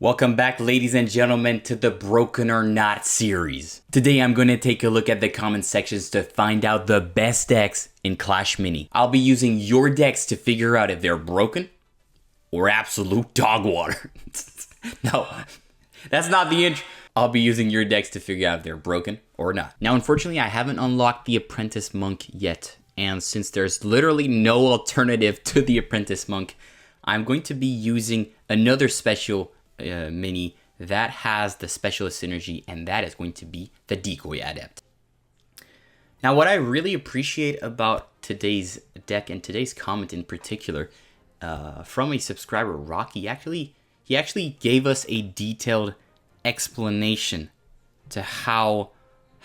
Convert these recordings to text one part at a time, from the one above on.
Welcome back, ladies and gentlemen, to the Broken or Not series. Today I'm going to take a look at the comment sections to find out the best decks in Clash Mini. I'll be using your decks to figure out if they're broken or absolute dog water. No, that's not the intro. I'll be using your decks to figure out if they're broken or not. Now, unfortunately, I haven't unlocked the Apprentice Monk yet. And since there's literally no alternative to the Apprentice Monk, I'm going to be using another special mini that has the specialist synergy, and that is going to be the Decoy Adept. Now, what I really appreciate about today's deck and today's comment in particular, from a subscriber, Rocky, he actually gave us a detailed explanation to how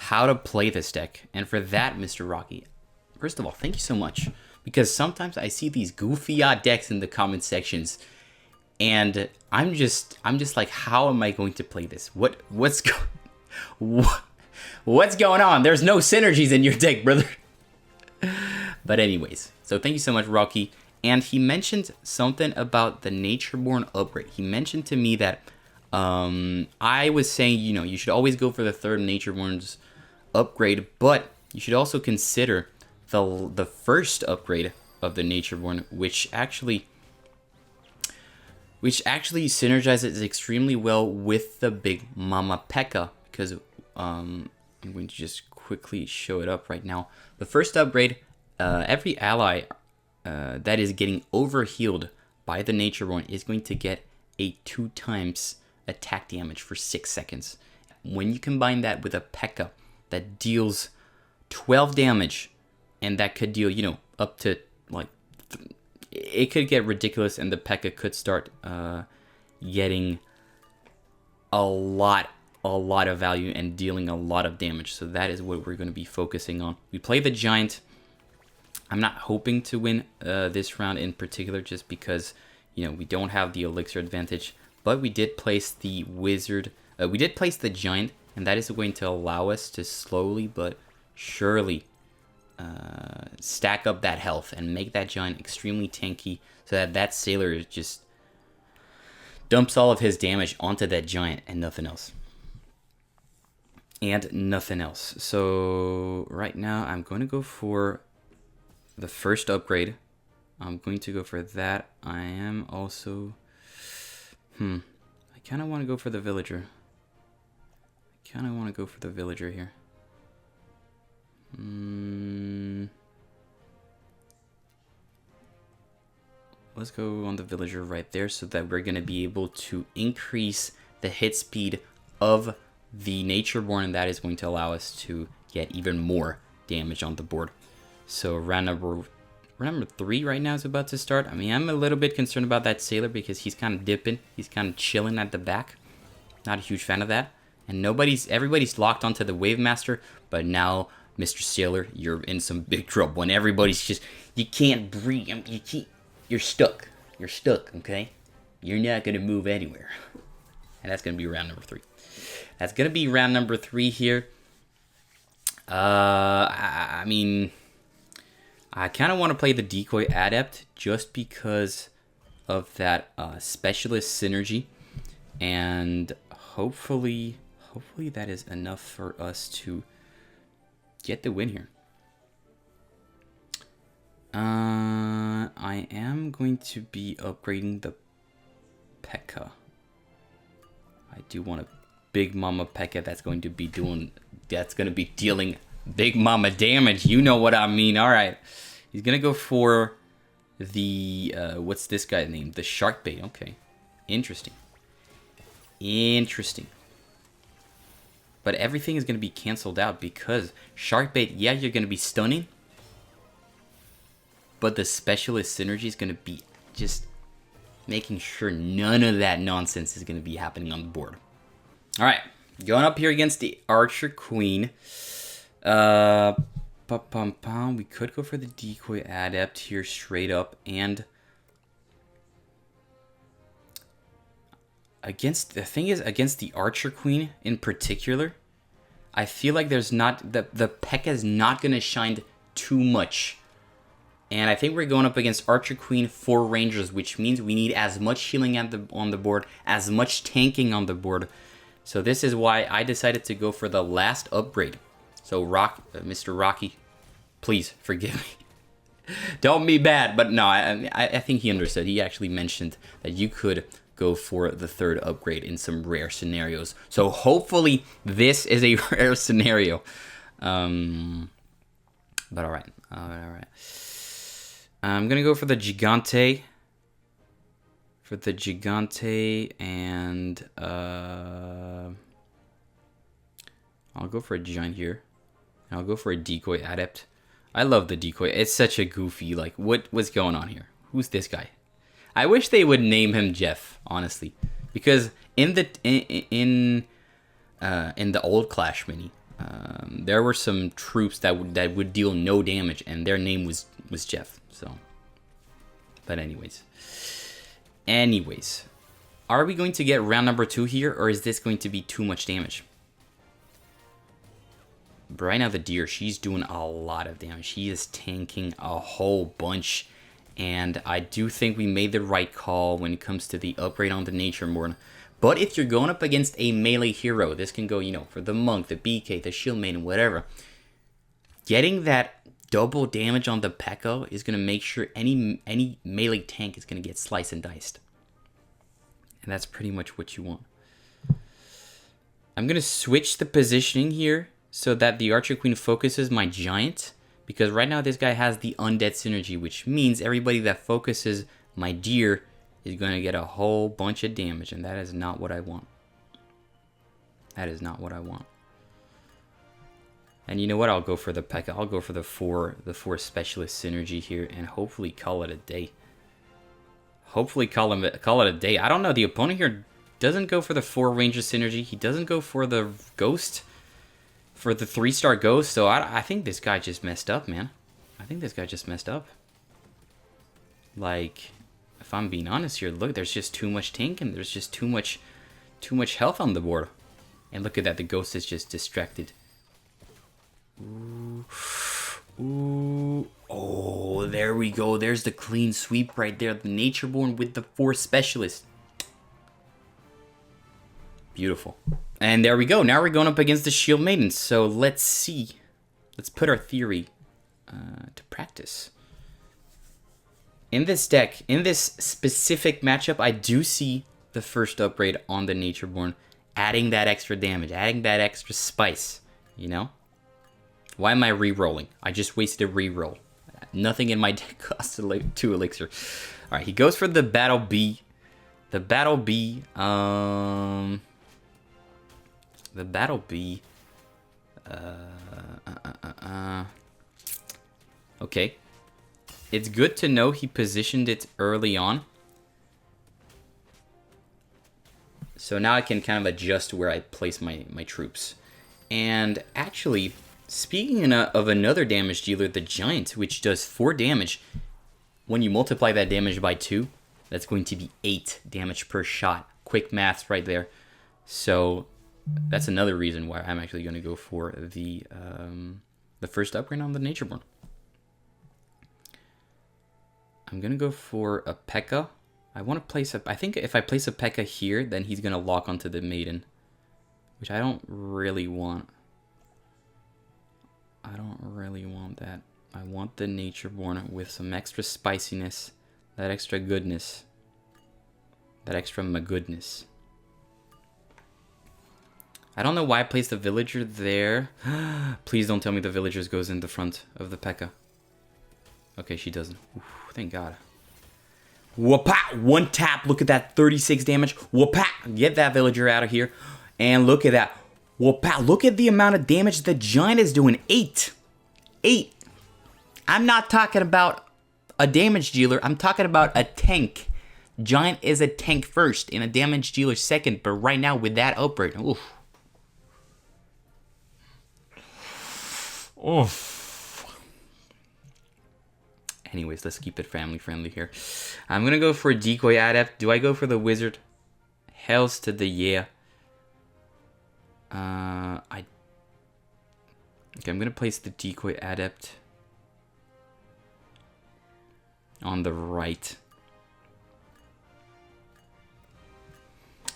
to play this deck. And for that, Mr. Rocky, first of all, thank you so much, because sometimes I see these goofy odd decks in the comment sections, and I'm just like, how am I going to play this? What's going on? There's no synergies in your deck, brother. But anyways, so thank you so much, Rocky. And he mentioned something about the Natureborn upgrade. He mentioned to me that I was saying, you should always go for the third Natureborn's upgrade, but you should also consider the first upgrade of the Natureborn, which actually synergizes extremely well with the Big Mama P.E.K.K.A. because I'm going to just quickly show it up right now. The first upgrade, every ally that is getting overhealed by the Natureborn is going to get a 2x attack damage for 6 seconds. When you combine that with a P.E.K.K.A. that deals 12 damage, and that could deal, up to like... It could get ridiculous, and the P.E.K.K.A. could start getting a lot of value and dealing a lot of damage. So that is what we're going to be focusing on. We play the Giant. I'm not hoping to win this round in particular, just because we don't have the elixir advantage. But we did place the Wizard. We did place the Giant, and that is going to allow us to slowly but surely stack up that health and make that Giant extremely tanky, so that Sailor just dumps all of his damage onto that Giant and nothing else. So right now I'm going to go for the first upgrade. I'm going to go for that. I am also I kind of want to go for the Villager. Here. Let's go on the Villager right there, so that we're going to be able to increase the hit speed of the Natureborn, and that is going to allow us to get even more damage on the board. So round number 3 right now is about to start. I mean, I'm a little bit concerned about that Sailor because he's kind of dipping. He's kind of chilling at the back. Not a huge fan of that. And everybody's locked onto the Wave Master, but now, Mr. Sailor, you're in some big trouble. When everybody's just, you can't breathe. You're stuck. You're stuck, okay? You're not going to move anywhere. And that's going to be round number 3. That's going to be round number 3 here. I mean, I kind of want to play the Decoy Adept just because of that specialist synergy. And hopefully that is enough for us to get the win here. I am going to be upgrading the P.E.K.K.A. I do want a Big Mama P.E.K.K.A. that's going to be dealing Big Mama damage. You know what I mean. All right. He's going to go for the, what's this guy's name? The Shark Bait. Okay. Interesting. But everything is going to be canceled out because Shark Bait, yeah, you're going to be stunning. But the specialist synergy is going to be just making sure none of that nonsense is going to be happening on the board. All right. Going up here against the Archer Queen. We could go for the Decoy Adept here straight up. And against the Archer Queen in particular, I feel like there's not the P.E.K.K.A. is not going to shine too much And I think we're going up against Archer Queen, 4 Rangers, which means we need as much healing on the board, as much tanking on the board. So this is why I decided to go for the last upgrade. So Mr. Rocky, please forgive me. Don't be bad, but no, I think he understood. He actually mentioned that you could go for the 3rd upgrade in some rare scenarios. So hopefully this is a rare scenario. But all right. I'm going to go for the Gigante. And I'll go for a Giant here. And I'll go for a Decoy Adept. I love the Decoy. It's such a goofy, like, what's going on here? Who's this guy? I wish they would name him Jeff, honestly. Because in the old Clash mini, there were some troops that would deal no damage, and their name was Jeff. So, but anyways, are we going to get round number 2 here, or is this going to be too much damage? But right now, the deer, she's doing a lot of damage. She is tanking a whole bunch, and I do think we made the right call when it comes to the upgrade on the Natureborn. But if you're going up against a melee hero, this can go, you know, for the Monk, the BK, the Shield Maiden, whatever. Getting that double damage on the P.E.K.K.A. is going to make sure any melee tank is going to get sliced and diced. And that's pretty much what you want. I'm going to switch the positioning here so that the Archer Queen focuses my Giant. Because right now this guy has the Undead synergy, which means everybody that focuses my Deer is going to get a whole bunch of damage. And that is not what I want. That is not what I want. And you know what? I'll go for the P.E.K.K.A. I'll go for the four specialist synergy here and hopefully call it a day. Hopefully call it a day. I don't know. The opponent here doesn't go for the 4 Ranger synergy. He doesn't go for the Ghost. For the 3-star Ghost. So I think this guy just messed up, man. I think this guy just messed up. Like, if I'm being honest here, look, there's just too much tank and there's just too much health on the board. And look at that. The Ghost is just distracted. Ooh. Ooh. Oh, there we go. There's the clean sweep right there. The Natureborn with the 4 specialists. Beautiful. And there we go. Now we're going up against the Shield Maiden. So let's see. Let's put our theory to practice. In this deck, in this specific matchup, I do see the first upgrade on the Natureborn. Adding that extra damage. Adding that extra spice. You know? Why am I re-rolling? I just wasted a re-roll. Nothing in my deck costs 2 elixir. Alright, he goes for the Battle B. The Battle B, okay. It's good to know he positioned it early on. So now I can kind of adjust where I place my troops. And actually, speaking of another damage dealer, the Giant, which does 4 damage, when you multiply that damage by 2, that's going to be 8 damage per shot. Quick maths right there. So that's another reason why I'm actually going to go for the first upgrade on the Natureborn. I'm going to go for a P.E.K.K.A. I want to place I think if I place a P.E.K.K.A. here, then he's going to lock onto the Maiden, which I don't really want. I don't really want that. I want the Natureborn with some extra spiciness, that extra goodness, that extra goodness. I don't know why I placed the Villager there. Please don't tell me the Villager goes in the front of the P.E.K.K.A. Okay, she doesn't. Oof, thank God. Whoop-ah! 1 tap. Look at that. 36 damage. Whoop-ah! Get that Villager out of here. And look at that. Whoop-ah! Look at the amount of damage the Giant is doing. 8. 8. I'm not talking about a damage dealer. I'm talking about a tank. Giant is a tank first and a damage dealer second. But right now with that upgrade. Oof. Oof. Anyways, let's keep it family friendly here. I'm going to go for a Decoy Adept. Do I go for the Wizard? Hells to the yeah. Okay, I'm going to place the Decoy Adept. on the right.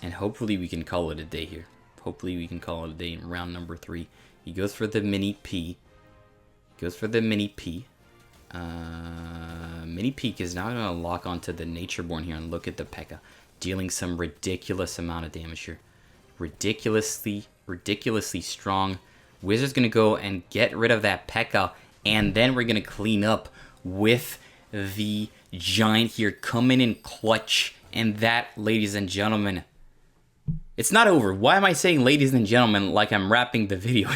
And hopefully we can call it a day here. Hopefully we can call it a day in round number 3. He goes for the mini P. Goes for the mini P. Mini Peak is now going to lock onto the Natureborn here and look at the P.E.K.K.A. Dealing some ridiculous amount of damage here. Ridiculously strong. Wizard's going to go and get rid of that P.E.K.K.A. And then we're going to clean up with the Giant here. Coming in clutch. And that, ladies and gentlemen, it's not over. Why am I saying ladies and gentlemen like I'm wrapping the video?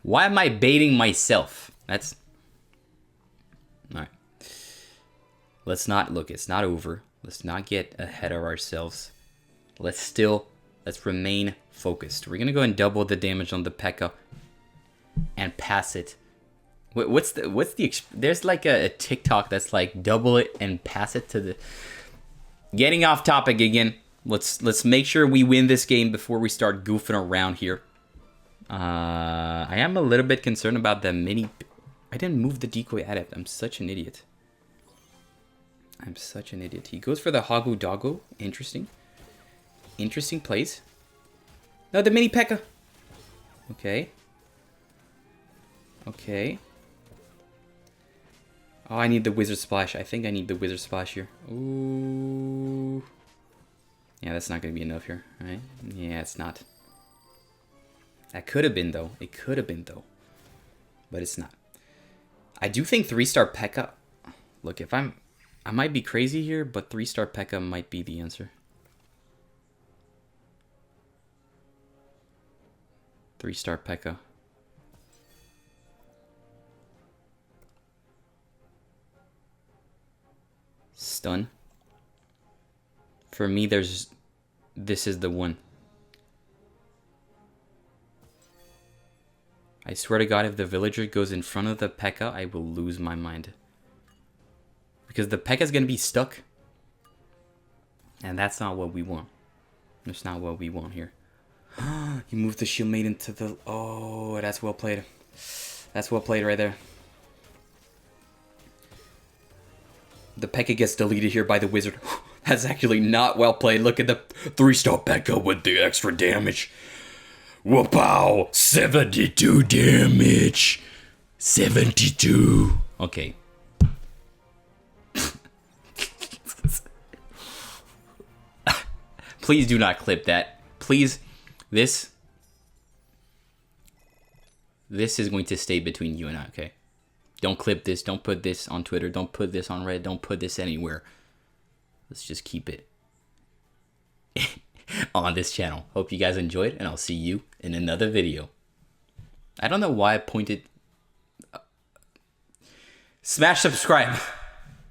Why am I baiting myself? That's... Alright. Let's not... Look, it's not over. Let's not get ahead of ourselves. Let's remain focused. We're going to go and double the damage on the P.E.K.K.A. and pass it. What's the... There's like a TikTok that's like double it and pass it to the... Getting off topic again. Let's make sure we win this game before we start goofing around here. I am a little bit concerned about the mini... I didn't move the decoy adept. I'm such an idiot. I'm such an idiot. He goes for the Hagu Doggo. Interesting. Interesting plays. No, the mini P.E.K.K.A. Okay. Okay. Oh, I need the Wizard Splash. I think I need the Wizard Splash here. Ooh. Yeah, that's not going to be enough here, right? Yeah, it's not. That could have been, though. It could have been, though. But it's not. I do think 3-star P.E.K.K.A. Look, if I might be crazy here, but 3-star P.E.K.K.A. might be the answer. 3-star P.E.K.K.A. Stun. For me, this is the one. I swear to God, if the villager goes in front of the P.E.K.K.A., I will lose my mind. Because the P.E.K.K.A. is going to be stuck. And that's not what we want. That's not what we want here. He moved the Shield Maiden to the... Oh, that's well played. That's well played right there. The P.E.K.K.A. gets deleted here by the Wizard. That's actually not well played. Look at the 3-star P.E.K.K.A. with the extra damage. Whoa-pow! 72 damage! 72! Okay. Please do not clip that. Please. This is going to stay between you and I, okay? Don't clip this. Don't put this on Twitter. Don't put this on Reddit. Don't put this anywhere. Let's just keep it on this channel. Hope you guys enjoyed, and I'll see you in another video. I don't know why I pointed... Smash subscribe.